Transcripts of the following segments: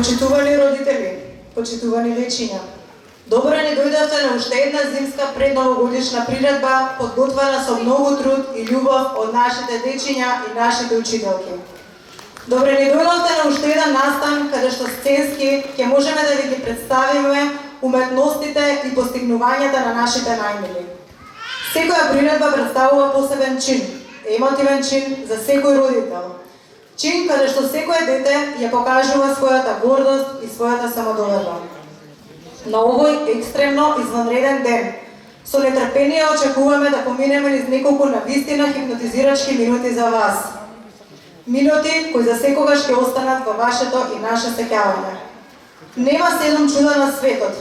Почитувани родители, почитувани вечиња, добро ни дојдовте на уште една зимска предновогодишна приредба, подготвена со многу труд и љубов од нашите дечиња и нашите учителки. Добро ни дојдовте на уште еден настан, каде што сценски ќе можеме да ви ги представиме уметностите и постигнувањата на нашите најмили. Секоја приредба представува посебен чин, емотивен чин за секој родител. Чин каде што секое дете ја покажува својата гордост и својата самодоверба. На овој екстремно извънреден ден, со нетрпение очекуваме да поминеме низ неколку навистина хипнотизирачки минути за вас. Минути кои за секогаш ќе останат во вашето и наше сеќавање. Нема 7 чуда на светот,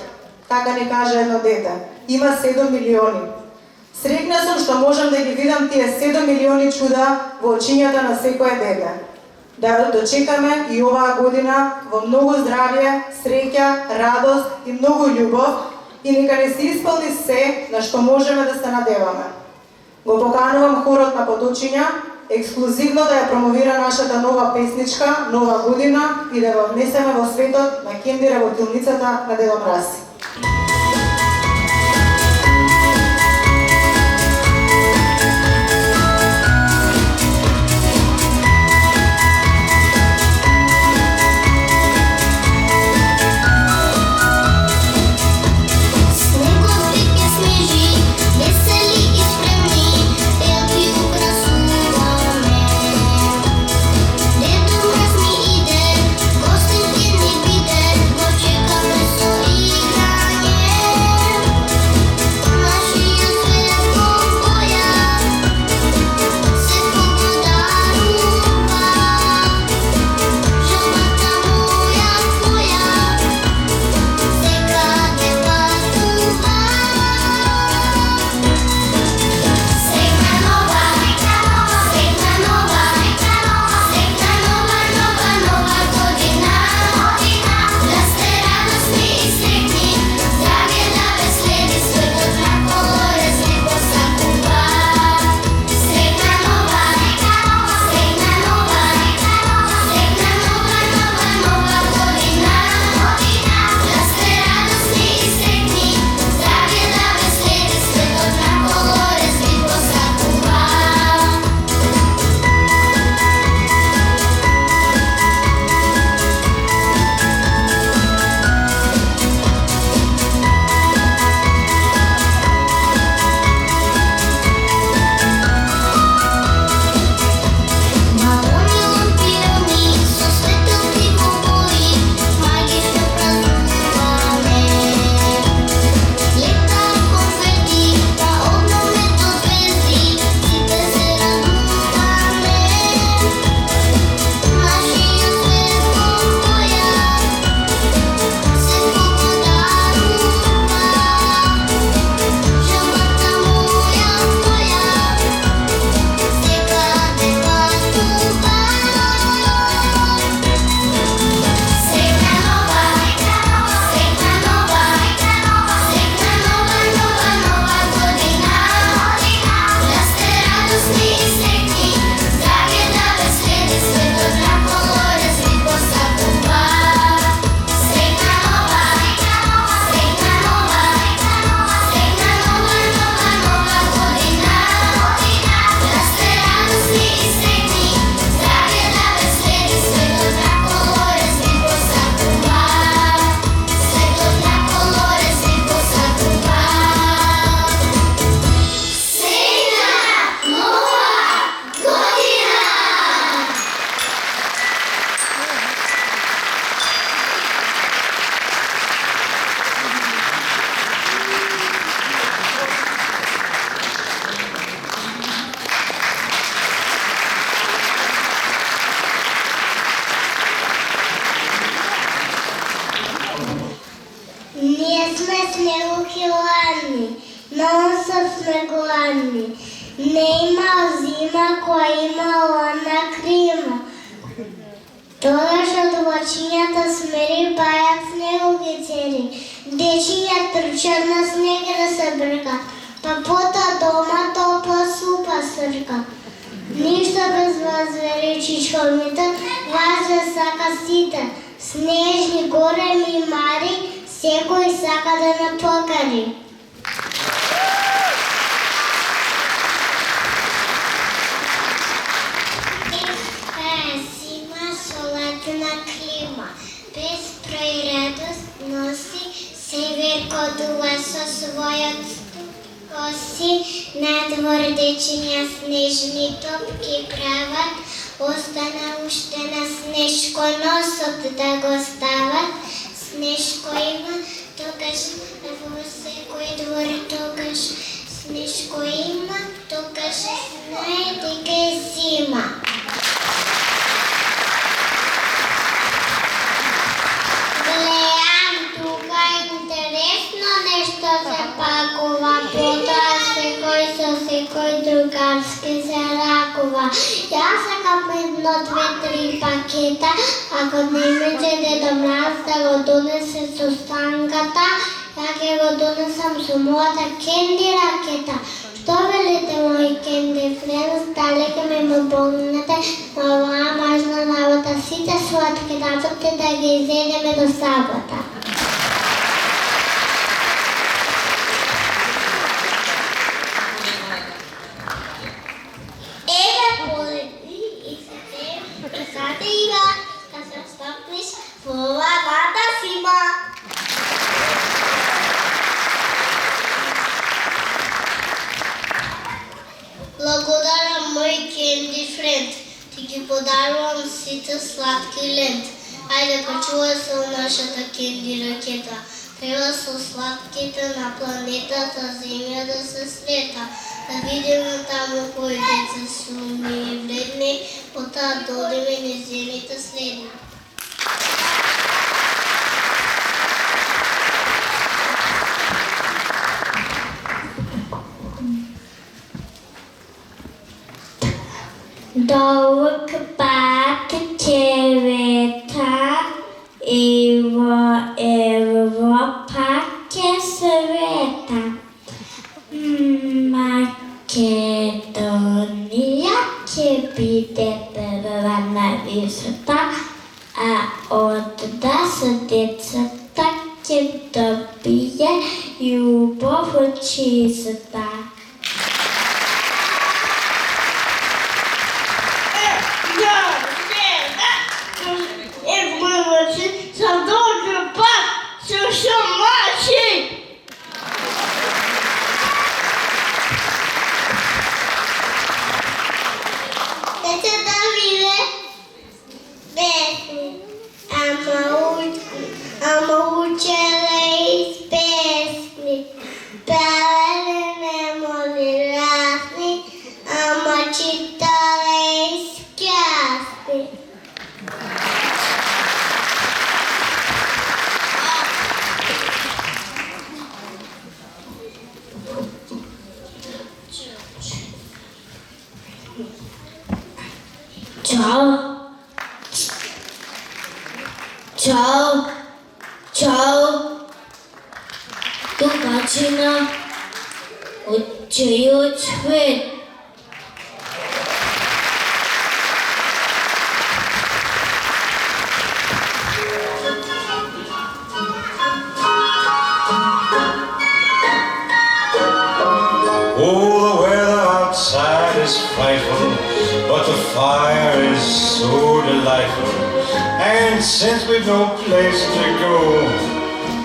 така ни каже едно дете. Има 7 милиони. Среќна сум што можам да ги видам тие 7 милиони чуда во очињата на секое дете. Да дочекаме и оваа година во многу здравје, среќа, радост и многу љубов и нека не се исполни се на што можеме да се надеваме. Го поканувам хорот на Поточиња ексклузивно да ја промовира нашата нова песничка, нова година и да ја внесеме во светот на Кенди работилницата на Дедо Мраз. Ништо без вас, величичко, ми вас сака сите, снежни големи мари, секој сака да ме покари. Зима со летна клима, без приредост носи, север кодува со својот коси, надвор дечиња снежни топки прават, остана уште на снежко носот да го стават. Снежко има, тогаш во секој двор, тогаш снежко има, тогаш знае дека е зима. Гледам тука интересно нешто се пакува, потоа секој со секој другарски се ракува. Јас сакам едно, две, три пакета, ако не имате Дедо Мраз да го донесе со станката, ја ќе го донесам со мојата кенди ракета. Што велите, мои кенди френдс, дали ќе ме помогнете на оваа важна работа, сите сладки работи да ги изедеме до сабота? Благодарам, мој кенди френд. Ти ги подарувам сите сладки лент. Ајде, почувај се у нашата кенди ракета. Треба со сладките на планетата Земја да се слета. Да видиме таму кои деца су ми вредни, потоа да одиме низ земите следни. Долг пат червета и во Европа ќе света. Македонија ќе биде прва на висота, а одда со децата ќе добие љубов од чистота. Ćao, domaćina, učujuć svet. Oh, the weather outside is frightful, but the fire is so delightful. And since we've no place to go,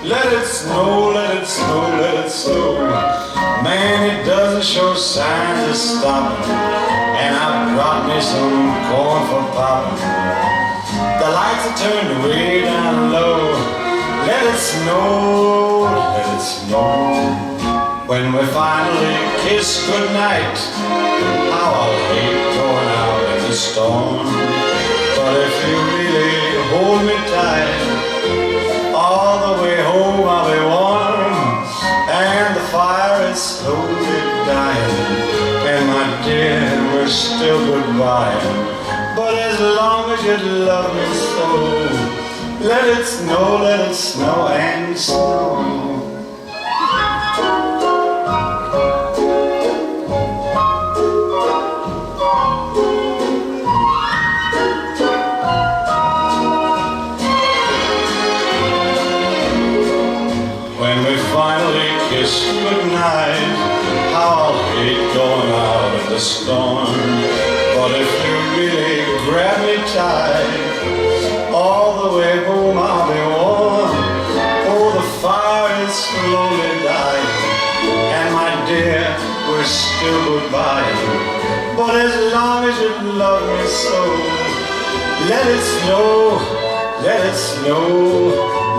let it snow, let it snow, let it snow. Man, it doesn't show signs of stopping, and I brought me some corn for popping. The lights are turned way down low. Let it snow, let it snow. When we finally kiss goodnight, how I'll hate going out in the storm. But if you really hold me tight, all the way home I'll be warm. And the fire is slowly dying, and my dear, we're still goodbye. But as long as you love me so, let it snow and snow. kiss goodnight. How I'll hate going out in the storm. But if you really grab me tight, all the way home I'll be warm. Oh, the fire is slowly dying, and my dear, we're still goodbye. But as long as you love me so, let it snow, let it snow,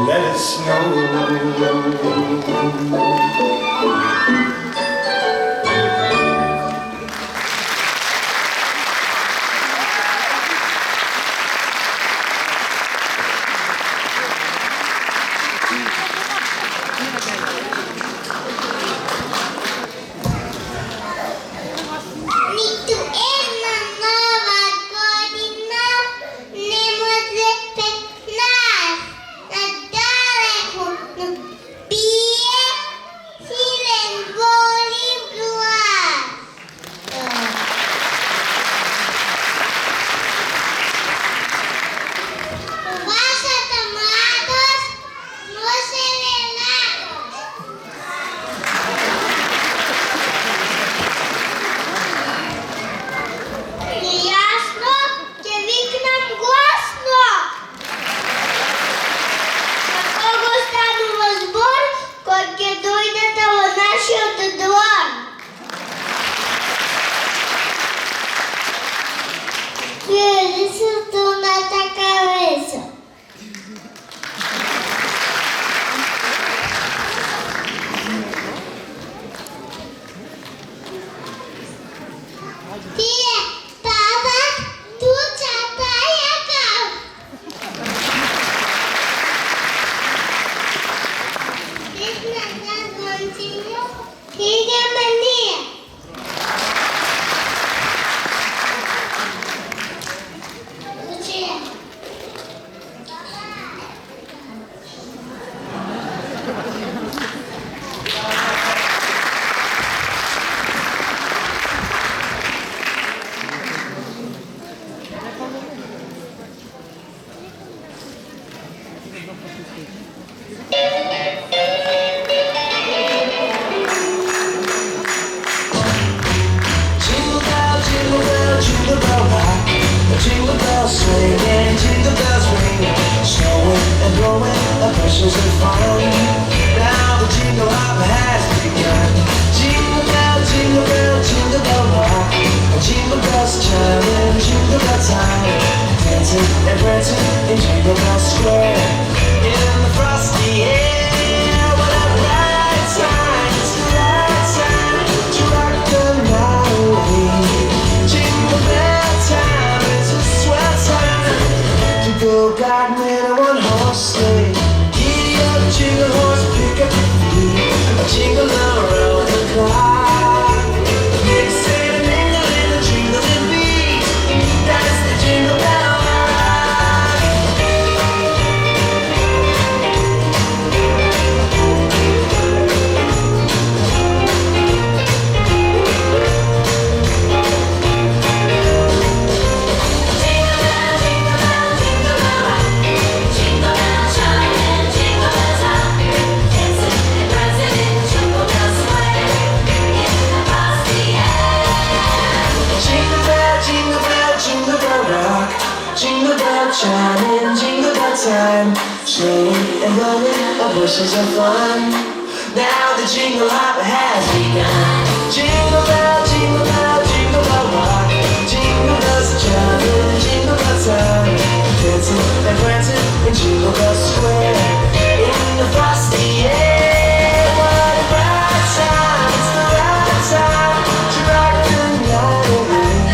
let it snow. Shining, jingle bell time, swinging and blowing our bushes of fun. Now the jingle hop has begun. Jingle bell, jingle bell, jingle bell rock. Jingle bells are chiming, jingle bell time, dancing and prancing in Jingle Bell Square. In the frosty air, what a bright time! It's the right time to rock the night away.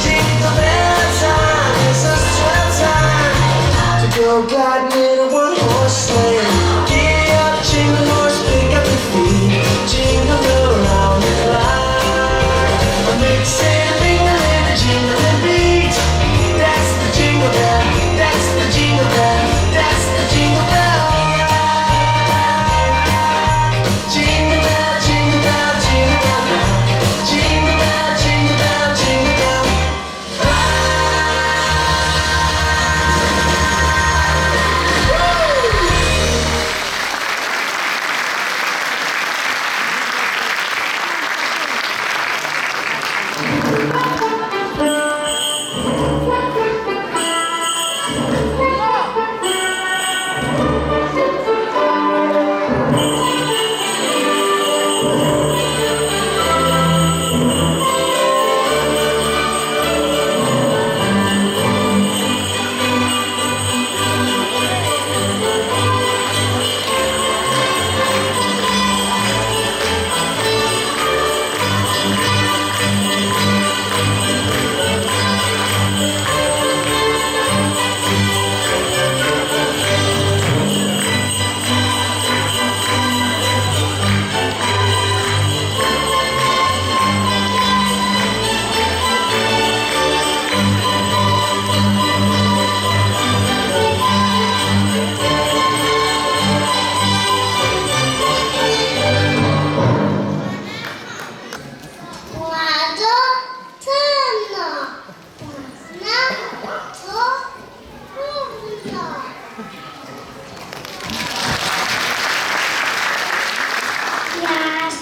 Jingle bell time is a swell time to go gliding in a one-horse sleigh. Giddy up, jingle horse, pick up your feet, jingle around the clock.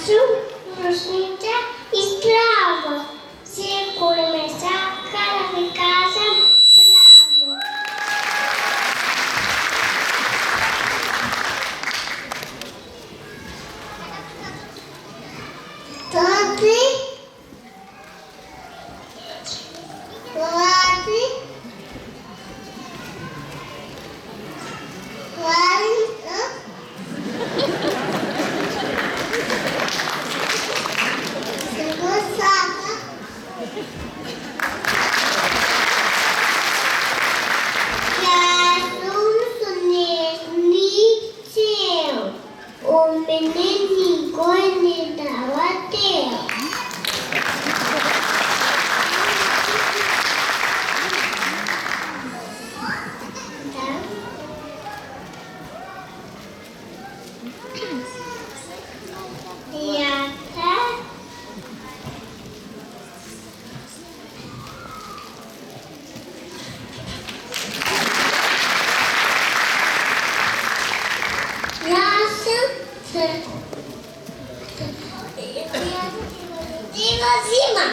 su rosnica i stravo. Sicuro me sacca la casa bravo. Tanti guardi o menino ele dava teu. E até Zima.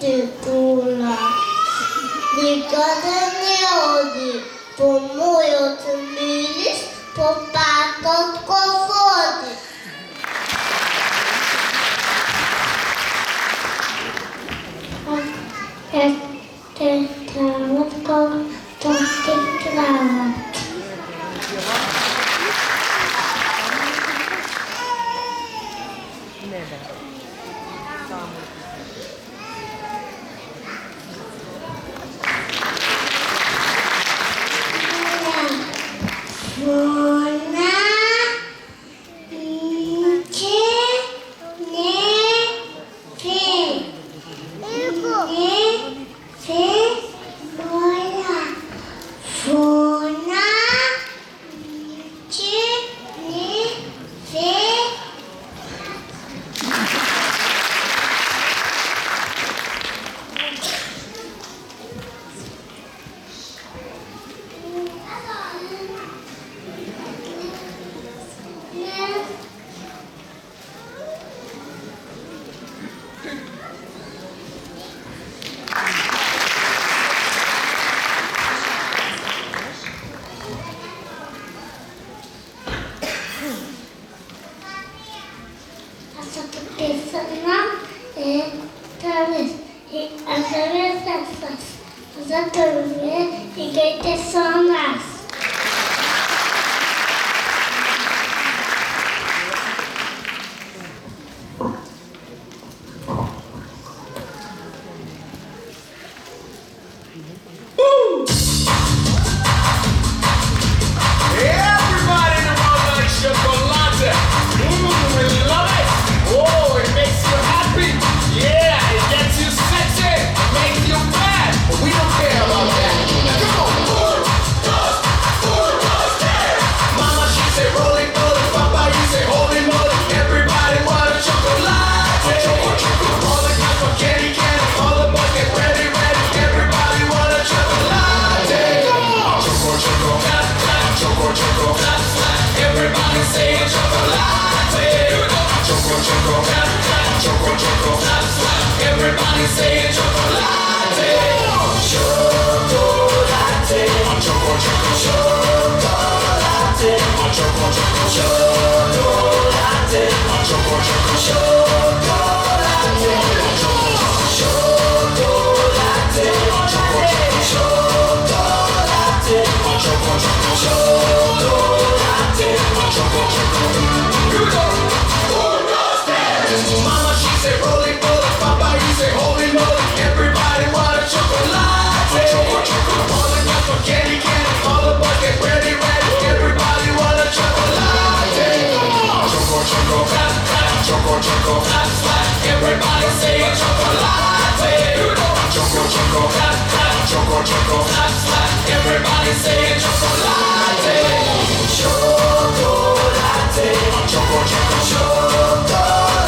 De tula, de cada neode, por muito milhos, por patos confortes. Tentamos com toque chocolate, chocolate, chocolate.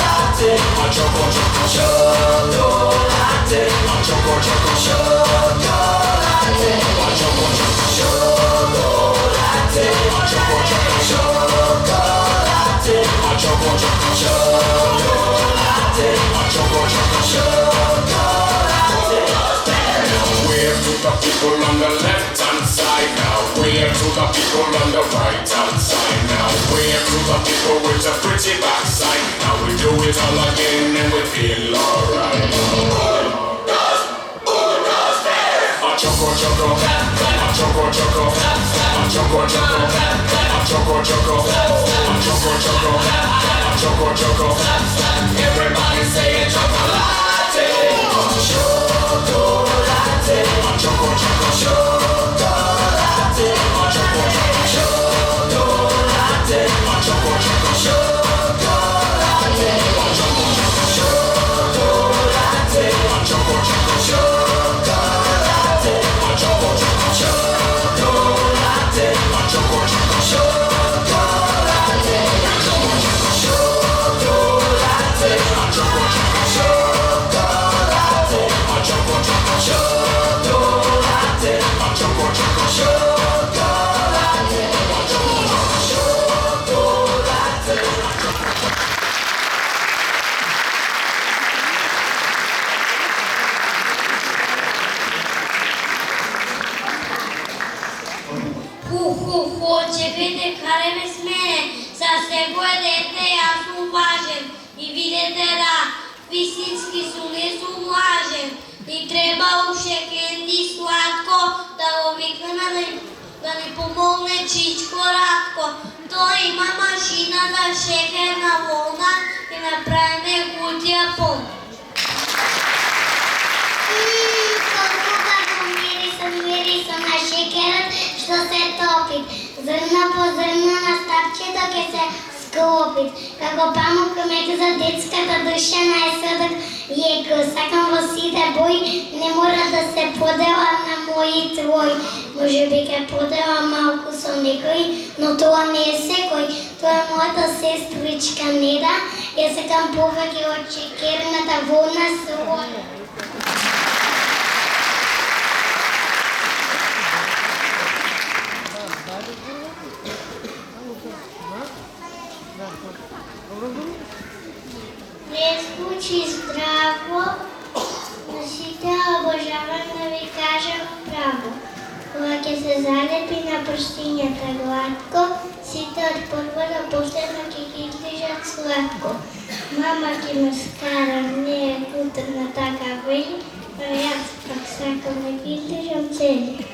people on the left hand side now. Wave to the people on the right hand side now. Wave to the people with a pretty backside. Now we do it all again and we feel alright. A choco choco, a choco choco, a choco choco, a choco choco, a choco choco, a choco choco. Everybody say it, chocolate, chocolate, a choco choco, chocolate, a choco choco, chocolate, a choco choco, chocolate, a choco choco, chocolate, a choco choco, chocolate, a choco choco, chocolate, a choco choco, chocolate, a choco choco, chocolate, a choco choco, chocolate, a choco choco, chocolate, a choco choco, chocolate, a choco choco, Чекайте, караме с мене, със него дете аз му важен и видите да, висински су не су влажен и треба уше кенди сладко да го викнеме да ни помогне чичко Радко. Той има машина за шекерна волна и направиме кутия пълна. Мириса на шекерът, що се топи. Зърна по зърна на стапчето ке се склопит. Како памук мек за детската душа най-сладък еко. Сакам во сите бои, не мора да се подела на мој и твој. Може би ке подела малку со некој, но тоа не е секој. Тоа е мојата сестричка Неда. Ја сакам повеќе од шекерната волна со оне. Не звучи здраво, но сите обожавам да ви кажам право. Кога ќе се залепи на прстињата гладко, сите од прво до последно ќе ги излижат сладко. Мама ќе ме скара, не е културна така вели, но јас пак сакам да ги излижам цели.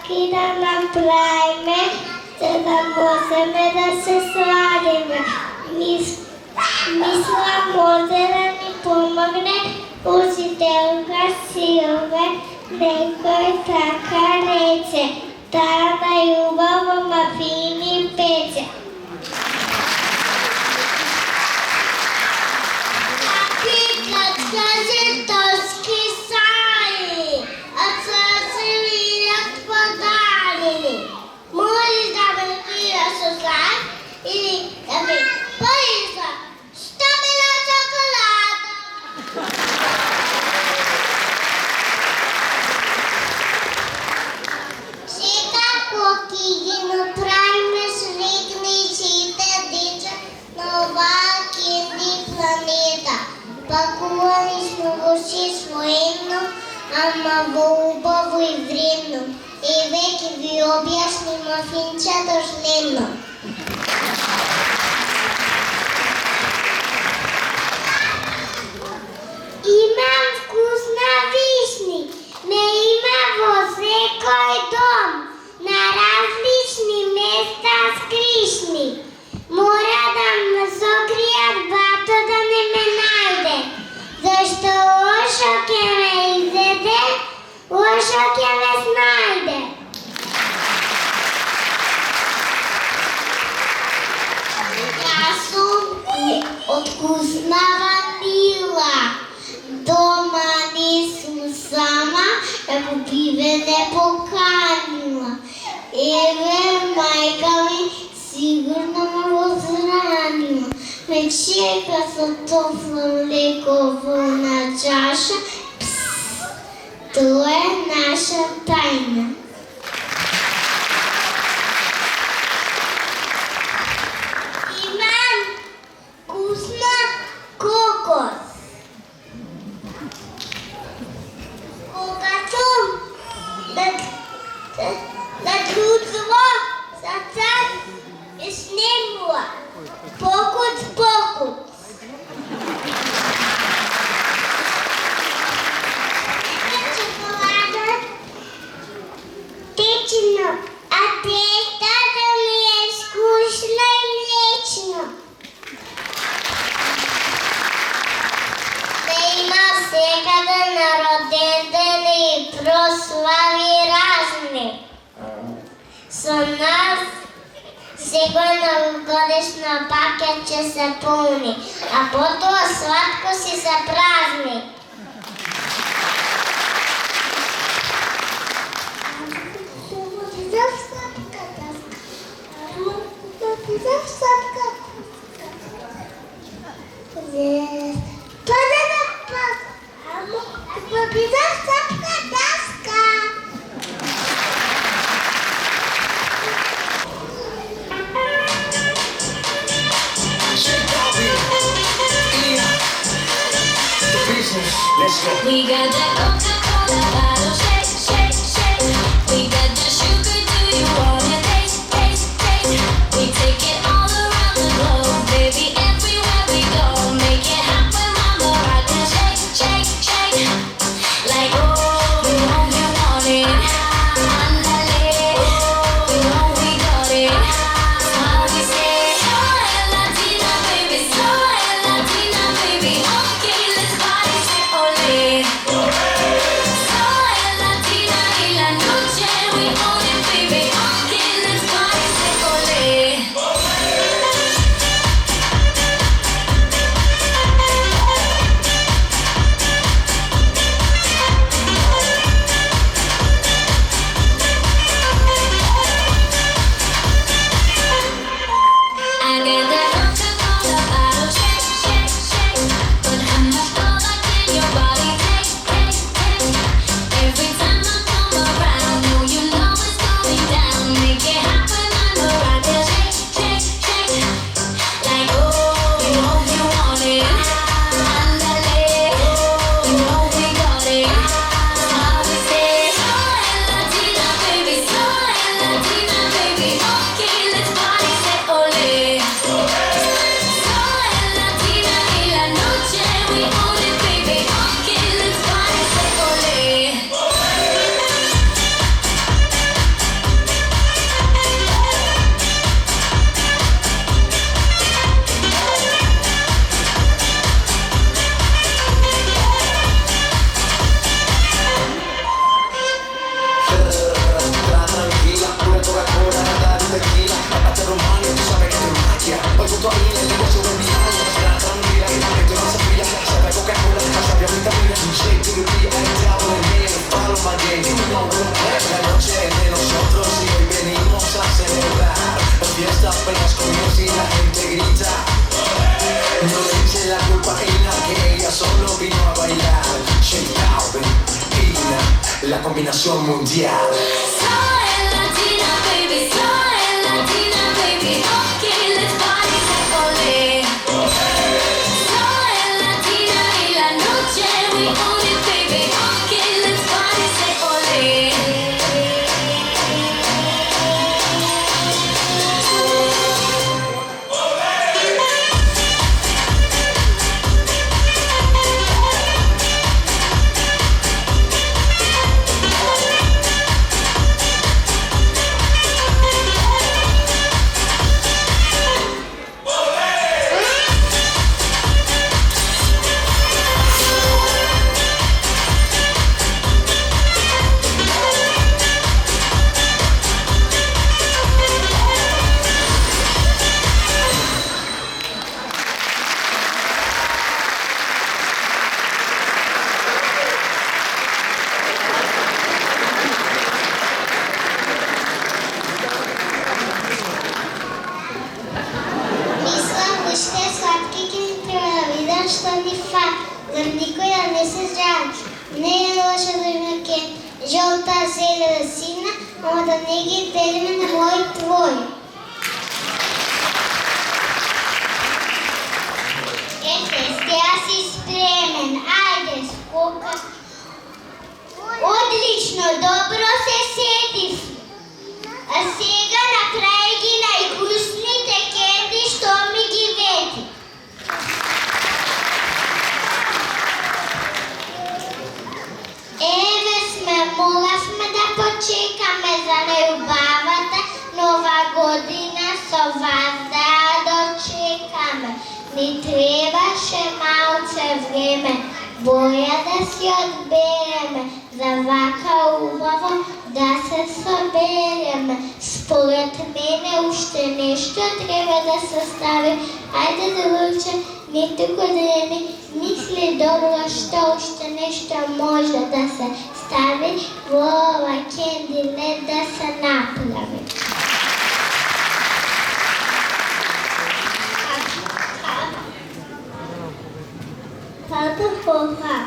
подарки да направиме, за да можеме да се сладиме. Мисла може да ни помогне учителка Силве, некој така рече, таа најубаво мафини пече. Тоски саи, а цаце видят подарени. Можеш да ме накриеш со злак или да ме париш за 100 мила чоколада. Секако ки ги направиме светничите деча на оваа кенди планета. Пакувани сме во своевремено, ама во убаво и вредно. И веќе ви објасни мафинчето шлемно. Имам вкус на вишни, ме има во секој дом, на различни места скришни. Мора да ме сокријат бато да не ме најде, зашто лошо ќе ме изеде, лошо ќе ме снајде. Јас сум од вкусна ванила, дома не сум сама, ако биве не поканила. Еве мајка ми сигурно ме возранила. Ме чека со топло млеко во на чаша. Тоа е наша тајна. Имам вкусна кокос. Кога сум да чувство сацат и снемува. Покуц. Чоколада течено, а тестото ми е скучно и млечно. Да има секаде на роден ден и прослави разни. Со нас секој новогодишно пакетче се полни, а потоа сладко си се празни. Let's go. We got that Coca-Cola bottle, shake, shake, shake. We got the sugar, do you wanna taste, taste, taste? We take it all around the globe, baby, everywhere we go. Make it happen, mama, rock and shake, shake, shake. Like, oh, we know you want it. Andale, we know we got it. How we say, soy Latina, baby, soy Latina, baby. Okay, let's party, say ole. again. You know we'll play. La noche es de nosotros y hoy venimos a celebrar. La fiesta apenas comienza y la gente grita. No le eche la culpa a Ina, que ella solo vino a bailar. Shake Calvin, Ina, la combinación mundial. Soy latina, baby, soy latina, baby. Okay, let's party, say ole. Soy latina y la noche we own it, baby. Okay, let's party, say ole. никой да не се жалиш. Не е лошо да има кен. Жълта, зелена, сина, ама да не ги делиме на мои и твои. Сега си спремен. Айде, скока. Отлично, добро се сетив. А сега направи ги най-вкусните кенди, що ми ги веди. Еве сме, молахме да почекаме за неубавата нова година со вас да дочекаме. Ни трябваше малце време, боя да си отбереме, за вака убаво да се събереме. Според мене още нещо трябва да съставим. Айде да луче, нито години, мисли добро, що още нещо може да се стави в ова кенди, не да се направи. Тата хоха.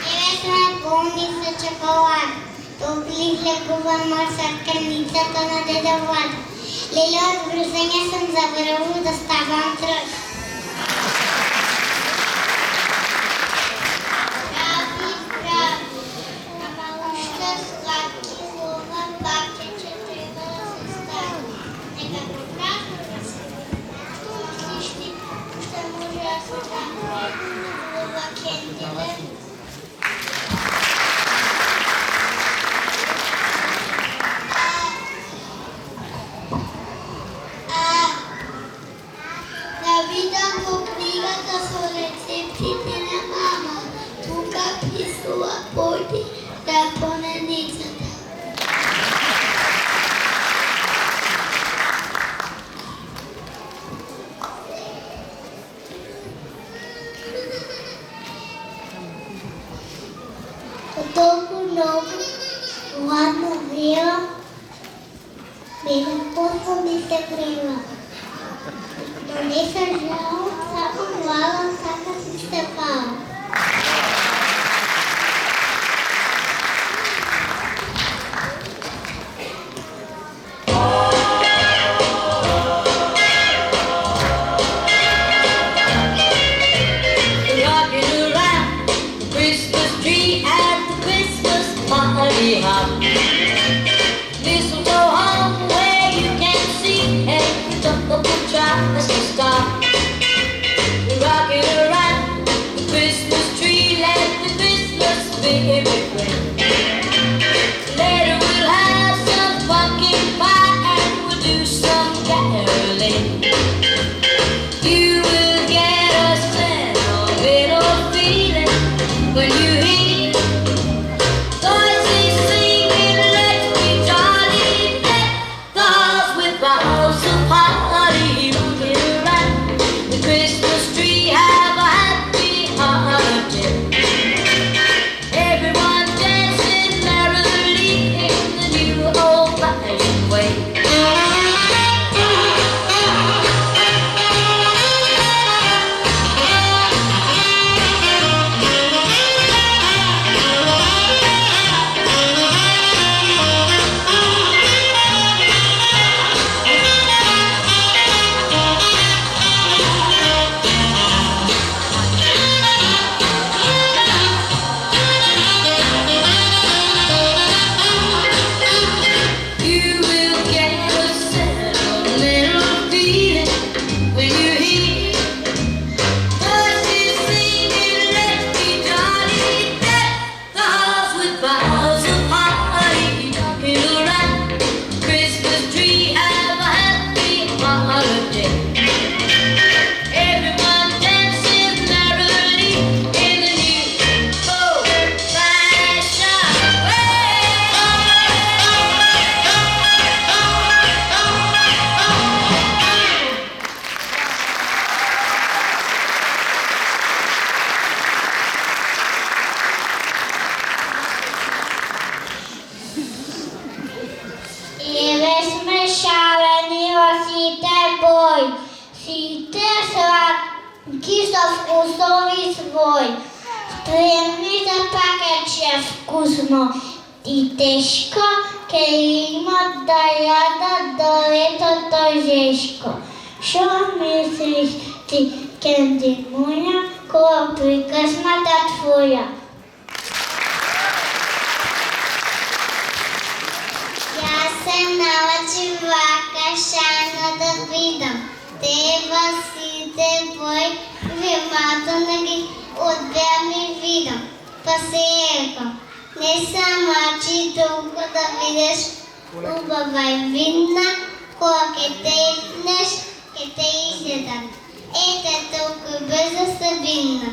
Еве сме пълни за чоколад. Топли лекува мърсаканицата на деда Влад. Леле, от връзения съм забравил да ставам тръг. Прави, прави. Ама още сладки слова, бабче, че трябва да се стави. Нека го прави да се мислиш ти, ще може да се стави. Слова кендиле. Видам по книгата со рецептите на мама. Тука писала пойди да поненицата. Толкова много ладно вила, безпосно ми се крила. Но не съжалявам, само гладам, сака си стъпала. Rocking around the Christmas tree at the Christmas party hop. Mistletoe hung where you can see every couple tries to stop. Rocking around the Christmas tree, let the Christmas spirit ring. Later we'll have some pumpkin pie and we'll do some caroling. You will get a sentimental feeling when you hear voices singing, let's be jolly, let cause with boughs of holly rocking around the Christmas tree. Have a happy holiday. со вкусови свој. Спремни за пакеќе вкусно и тешко, ке имат да јадат до летото жешко. Шо мислиш ти, Кенди моја, кога прикасната твоја? Јас се научив вака шајно да видам. Треба сите бој, внимателно ги одбеам и видам. Па се ека, не сам мачи толку да видиш убава и видна, кога ке те ипнеш, ке те изедат. Ете толку брзо се видна.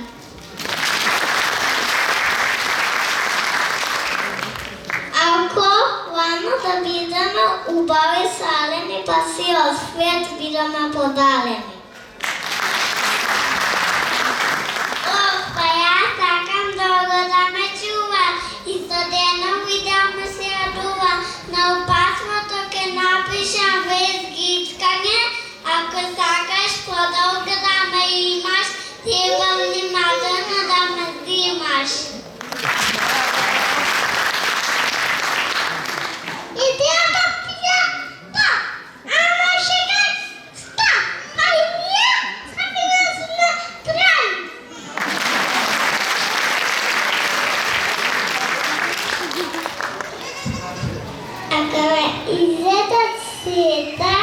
Ако вано да бидеме убави салени, па си од свет бидеме подалени. Па јас сакам долго да ме чува и студено видео ме се радува. На опасното ке напишам без гичкање. Ако сакаш подолго да ме имаш, треба внимателно да ме снимаш. Идејата пија, па, ама шегаш, ста, али ја, сакам да се направи. Ако ме изедат сета,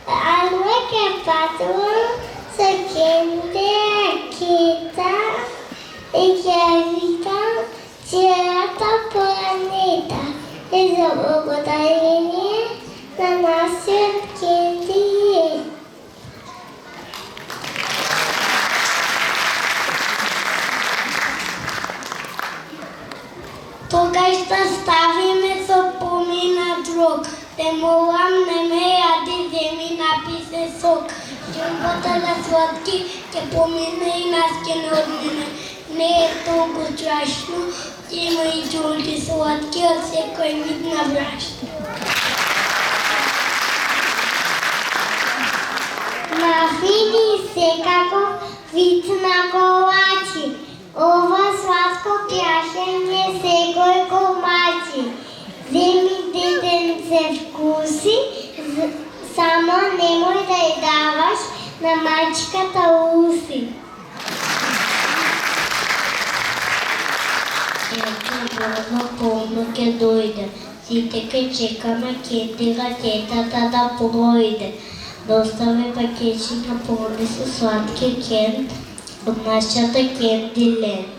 алме ке патувам со Кенди ракета и ке видам целата планета. И за благодарение на нашиот Кенди. Тогаш да ставиме со поминат рок. Те молам, не ме јади, земи написе сок. Џумбата на сладки, ќе помине и нас ќе не одмине. Не е толку страшно, има и џулки сладки од секој вид на брашно. Нафини секако вид на колачи. Ова сладко пјашење секој комачи. Земи детенце вкуси, само немој да ја даваш на мачката уси. Ето полно ке дојде, сите ке чекаме Кенди ракетата да пројде. Достави пакети напълни со сладки Кент од нашата Кенди Ленд.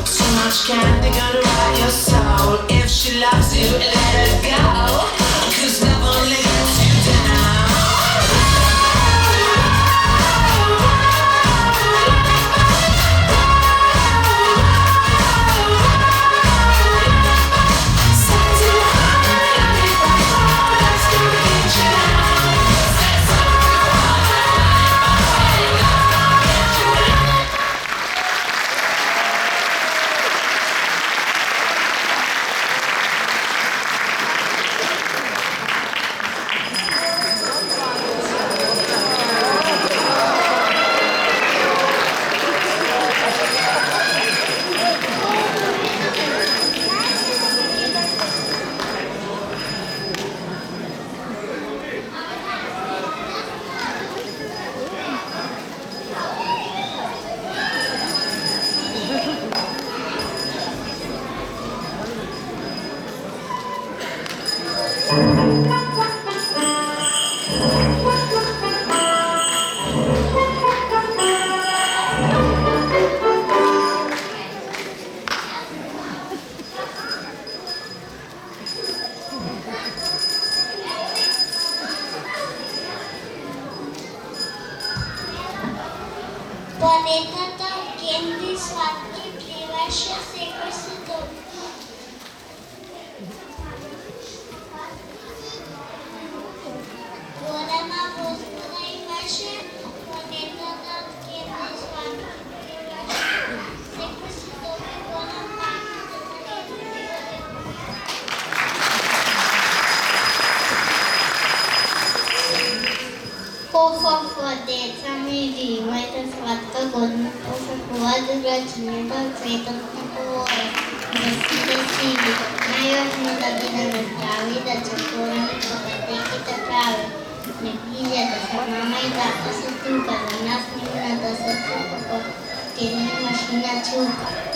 Too much candy gonna rot your soul. If she loves you, let her go. 'Cause love only lets you down. Планетата Кенди сладки пливаше секој се дом. Голема возбуда имаше, планетата Кенди сладки пливаше секој се дом и голем Хо-хо-хо, деца ми, ви имајте сладка година, посакувате градчините од светот на колора. Да сите сиви, најважно да бидеме здрави, да чекуваме пътеките прави. Не грижете се, мама и тата са тука, за нас нема да се чупа, ке не машина чупа.